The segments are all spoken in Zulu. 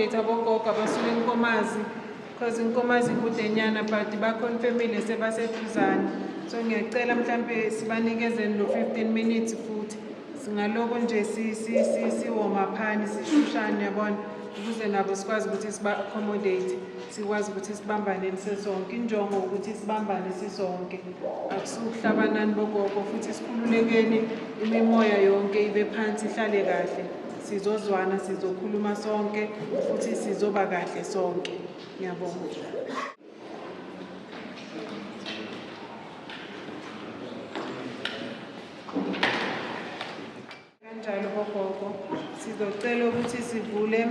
accommodate abogogo abasuka eNkomazi because iNkomazi ikudenyana but baconfirmile sebaseduzane. So ngiyacela mhlambe sibanikezeni lo 15 minutes futhi singaloko nje siwomaphani sishushane yabona ukuze nabo sikwazi ukuthi siba accommodate sikwazi ukuthi sibambane sisonke. Injongo ukuthi sibambane sisonke akusuhlabanani bogogo futhi sikhululekeni imimoya yonke ibe phansi ihlale kahle sizozwana sizokhuluma sonke futhi sizoba kahle sonke. Ngiyabonga. Kanjalo bogogo sizocela ukuthi sivule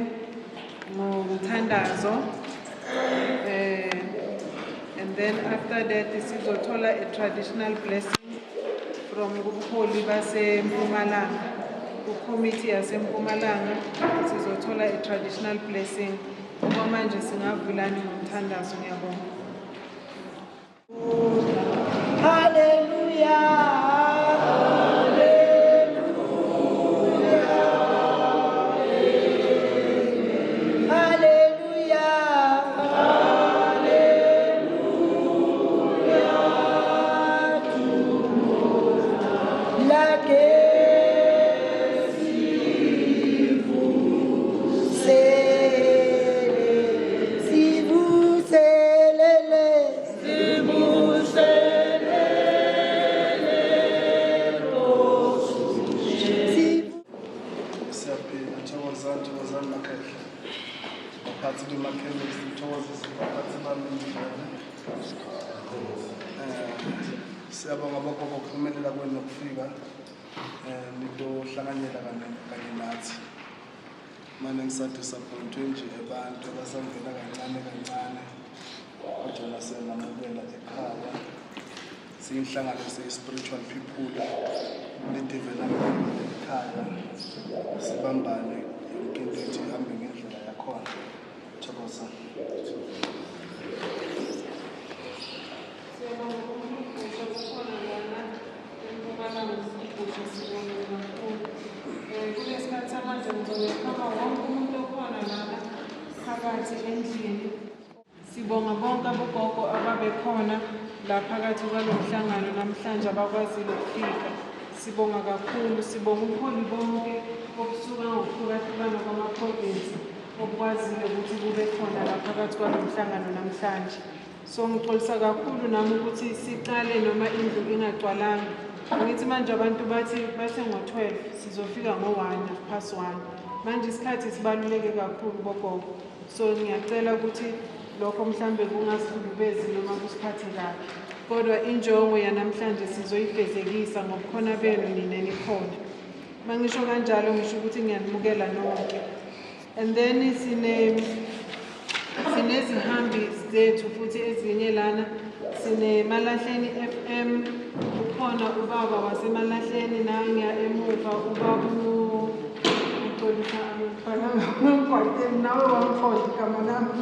ngomthandazo and then after that sizothola a traditional blessing from ubuholi baseMpumalanga. Ucommittee yaseMpumalanga sizothola a traditional blessing. Ngoba manje singavulani ngomthandazo. Ngiyabonga. Hallelujah. Siyabonga bogogo ukuphumelela kwenu nokufika nitohlanganyela kanye nathi. Manje ngisadisappointwe nje abantu abasangena kancane kodwa nasenamukela ekhaya. Siyinhlangano se-spiritual people ne-development ekhaya sibambane yonke into ethi ihambe ngendlela yakhona. Thokoza. Kulesikhathi samanje ngizokhama wonke umuntu okhona lana phakathi endlini. Sibonga bonke abogogo ababekhona la phakathi kwalo mhlangano namhlanje abakwazile ukufika. Sibonga kakhulu, sibonga ubuholi bonke obusuka ngokuhlukahlukana kwama-province obukwazile ukuthi kube khona la phakathi kwalo mhlangano namhlanje. So ngixolisa kakhulu nami ukuthi siqale noma indlu ingagcwalanga. Ngithi manje abantu bathi ngo-12 sizofika ngo-1:30. Manje isikhathi sibaluleke kakhulu bogogo. So ngiyacela ukuthi lokho mhlambe kungasilubezi noma kusiphathe kabi. Kodwa injongo yanamhlanje sizoyifezekisa ngobukhona benu nina nikhona. Mangisho kanjalo ngisho ukuthi ngiyanimukela nonke. And then sinezihambi zethu futhi ezinye lana sineMalahleni FM. Ukhona ubaba waseMalahleni nangiya emuva ubaba uxolisa ngomgwaqeni nawe wamqonda igama lami.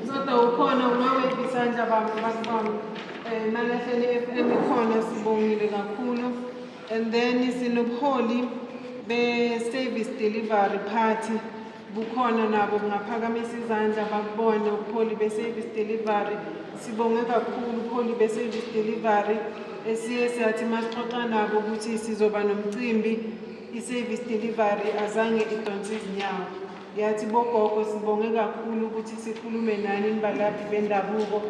Zoda ukhona ungawetha isandla bami. Malahleni FM ikhona sibongile kakhulu. And then sinobuholi be-service delivery party bukhona nabo ngaphakamisa izandla bakubone ubuholi be-service delivery. Sibonge kakhulu ubuholi be-service delivery esiye siyathi masixoxa nabo ukuthi sizoba nomcimbi i-service delivery azange idonse izinyawo. Yathi bogogo sibonge kakhulu ukuthi sikhulume nani nibalaphi bendabuko.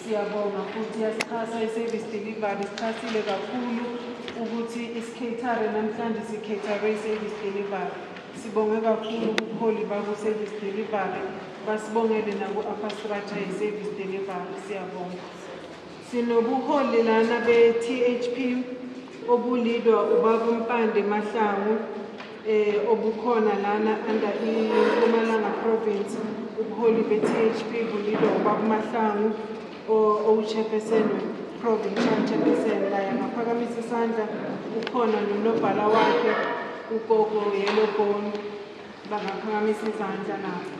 Siyabonga futhi yasichasa i-service delivery sichasile kakhulu ukuthi isikhetare namhlanje sikhetare i-service delivery. Sibonge kakhulu ubuholi baku-service delivery basibongele naku-upper structure ye-service delivery. Siyabonga. Sinobuholi lana be-THP obulidwa ubaba uMpande Mahlangu obukhona lana under iMpumalanga province. Ubuholi be-THP bulidwa ubaba Mahlangu o-chairperson provincial chairperson la ngaphakamisa isandla. Ukhona nonobhala wakhe ugogo Yeloboni bangaphakamisa izandla nabo.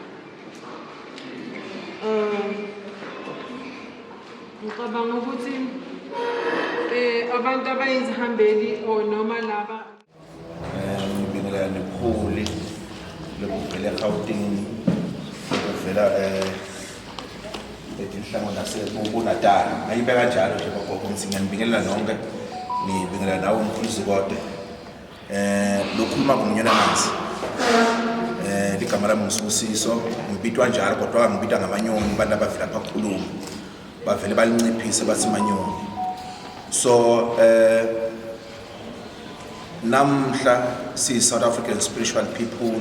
Ngicabanga ukuthi abantu abayizihambeli or noma laba nephuli lokuvela eGauteng ukuvela etinhlango naseBunatal ayibe kanjalo nje gogo ngiyanibingelela nonke ngibingelela nawe umkhuzi kodwa lokhuluma ngomnyana nazi ligama lami ngisusiso ngibitwa njalo kodwa ngibitwa ngamanyoni abantu abavela bakhuluma bavele balinciphise bathi manyoni so namhla si South African Spiritual People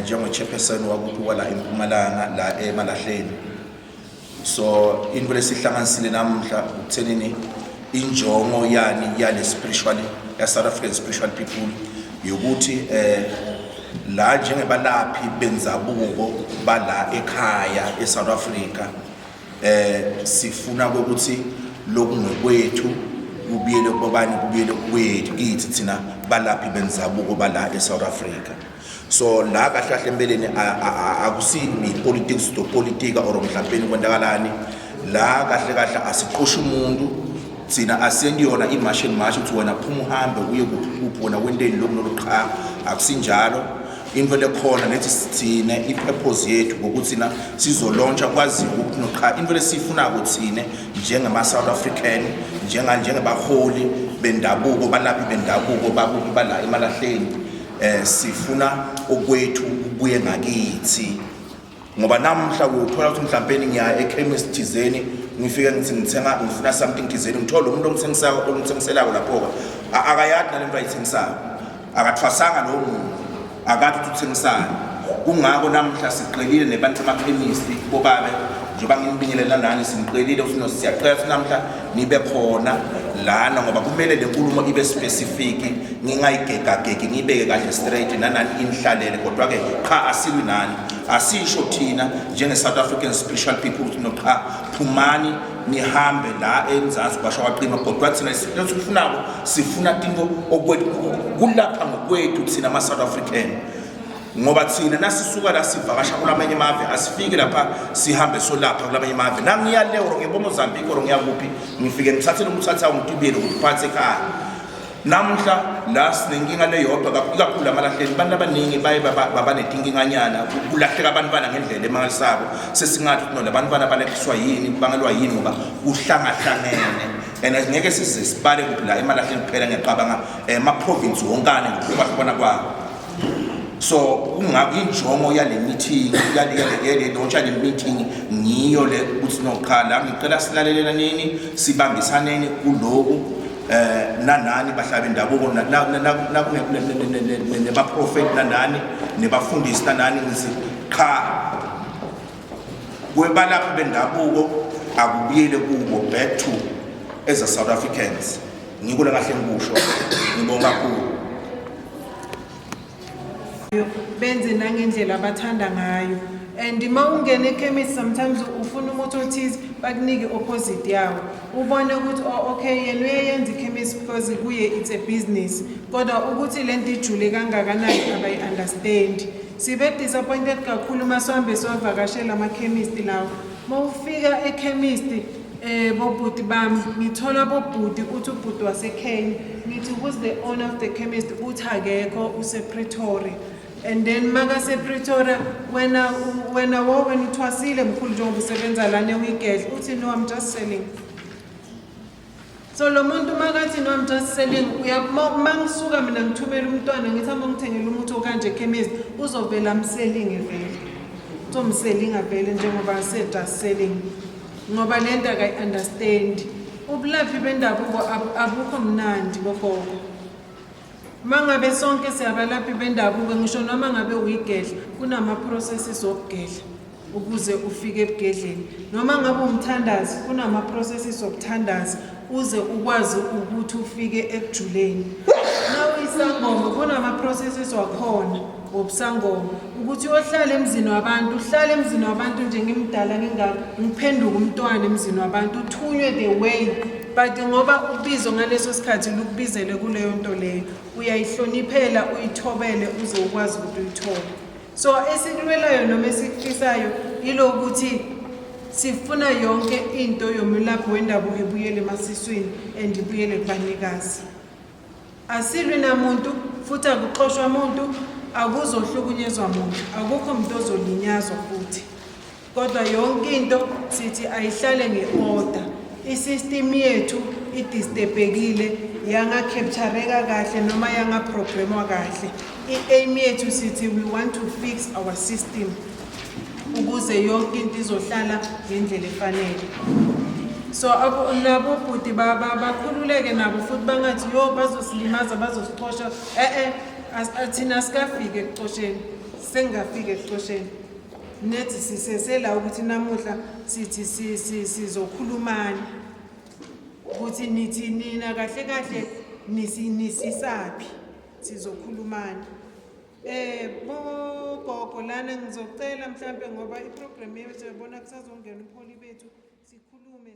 njengo chairperson wakuphi la eMpumalanga la eMalahleni so into lesihlanganisile namhla ukuthenini injongo yani yale spiritual ya South African Spiritual People yokuthi la njengebalaphi benzabuko bala ekhaya eSouth Africa sifuna ukuthi lokungwekwethu kubiyele kubani kubiyele kwethu kithi thina balaphi benzabuko bala eSouth Africa so la kahle kahle empeleni akusimi politics to politika or mhlawumbe kwendakalani la kahle kahle asiqosha umuntu thina asendiyona imashini mashi uthi wena phuma uhambe uye kuphi wona wendeni lokunoqha akusinjalo into lekhona nethi sithine ipurpose yethu ukuthi na sizolontsha kwazi ukuthi noqha into lesifuna ukuthine njengama South African njengebaholi bendabuko balaphi bendabuko babuki bala eMalahleni sifuna okwethu ubuye ngakithi ngoba namhla uyothola ukuthi mhlawumbe ngiya ekhemist thizeni ngifike ngithi ngifuna something thizeni ngithola umuntu ongithengiselayo lapho akayadi nalento ayithengisayo akathwasanga lo muntu akathi uthengisana kungako namhla siqelile nebantu bamakhemist bobabe njengoba ngibingelela nani simqelile ufuna siyaqela namhla nibe khona lana ngoba kumele lenkulumo ibe specific ngingayigegagegi ngibeke kahle straight nanani inhlalele kodwa ke cha asiwi nani asisho thina njenge South African Spiritual People ukuthi nocha phumani nihambe la eMzansi kwasho waqima kodwa thina sifunako sifuna into okwethu kulapha ngokwethu thina ama South African ngoba thina nasisuka la sivakasha kulamanye amave asifike lapha sihambe solapha kulamanye amave nangiyale or ngibona Mozambique or ngiyakuphi ngifike ngithathe umthatha ungitibele ukuphathe ekhaya namhla la sinenkinga leyodwa kakhulu amalahleni abantu abaningi baye baba nenkinganyana kulahleka abantwana ngendlela emangalisabo sesingathi kuno labantwana balekhiswa yini bangelwa yini ngoba uhlangahlangene and ngeke size sibale kuphi la emalahleni kuphela ngiyaqabanga ama province wonkane ngokuhlukana kwawo so kungakho injongo yale meeting yale launch yale meeting ngiyo le ukuthi noqhala ngicela silalelena nini sibambisaneni kuloko nanani bahlaba indabuko nebaprofeti nanani nebafundisi nanani ngithi cha kwebalaphi bendabuko akubuyele kubo back to as a South Africans ngikule kahle ngikusho ngibonga kakhulu benze nangendlela abathanda ngayo and uma ungena ekhemisi sometimes ufuna umuthi othize bakunike opposite yawo ubone ukuthi okay yena uyenza ikhemisi because kuye it's a business kodwa ukuthi lento ijule kangakanani abayi understand sibe disappointed kakhulu masihambe sovakashela amakhemist lawo mawufika ekhemist bobhuti bami ngithola bobhuti uthi ubhuti waseKenya ngithi who's the owner of the chemist uthi akekho usePretoria and then makase Pretoria when uthwasile mkhulu njengoba usebenza lana uyigedla uthi no I'm just selling so lo muntu makathi no I'm just selling mangisuka mina ngithumela umntwana ngithi amba ngithengela umuthi okanje chemist uzovela amselling evele uzomselling avele njengoba se just selling ngoba lento akayi understand ubulaphi bendabuko abukho mnandi bogogo mangabe sonke siyabalaphi bendabuko ngisho noma ngabe uyigedla kunama processes okugedla ukuze ufike ebugedleni noma ngabe umthandazi kunama processes okuthandaza uze ukwazi ukuthi ufike ekujuleni nawe isangoma kunama processes wakhona obusangoma ukuthi uyohlala emzini wabantu uhlale emzini wabantu njengimdala ngiphenduka umntwana emzini wabantu uthunywe the way but ngoba ubizo ngaleso sikhathi lokubizele kuleyo nto leyo uyayihloniphela uyithobele uze ukwazi ukuthi uyithole so esikulwelayo noma esikufisayo yilo ukuthi sifuna yonke into yomlaphi wendabuko ibuyele emasisweni and ibuyele kubanikazi asilwe namuntu futhi akuxoshwa umuntu, akuzohlukunyezwa muntu, akukho umuntu ozolinyazwa futhi. Kodwa yonke into sithi ayihlale nge-order. I-system yethu idisturbekile, yanga-captureka kahle noma yanga-programwa kahle. I-aim yethu sithi we want to fix our system ukuze yonke into izohlala ngendlela efanele. So nabo futhi bakhululeke nabo futhi bangathi yo bazosilimaza bazosiqosha. Athina sikafike ekuxosheni, sengafika ekuxosheni. Nethi sisesela ukuthi namuhla sithi sizokhulumana ukuthi nithi nina kahle kahle nisisaphi sizokhulumana. Bogogo lana ngizocela mhlambe ngoba iprogram yethu yabona kusazongena upholi bethu sikhulume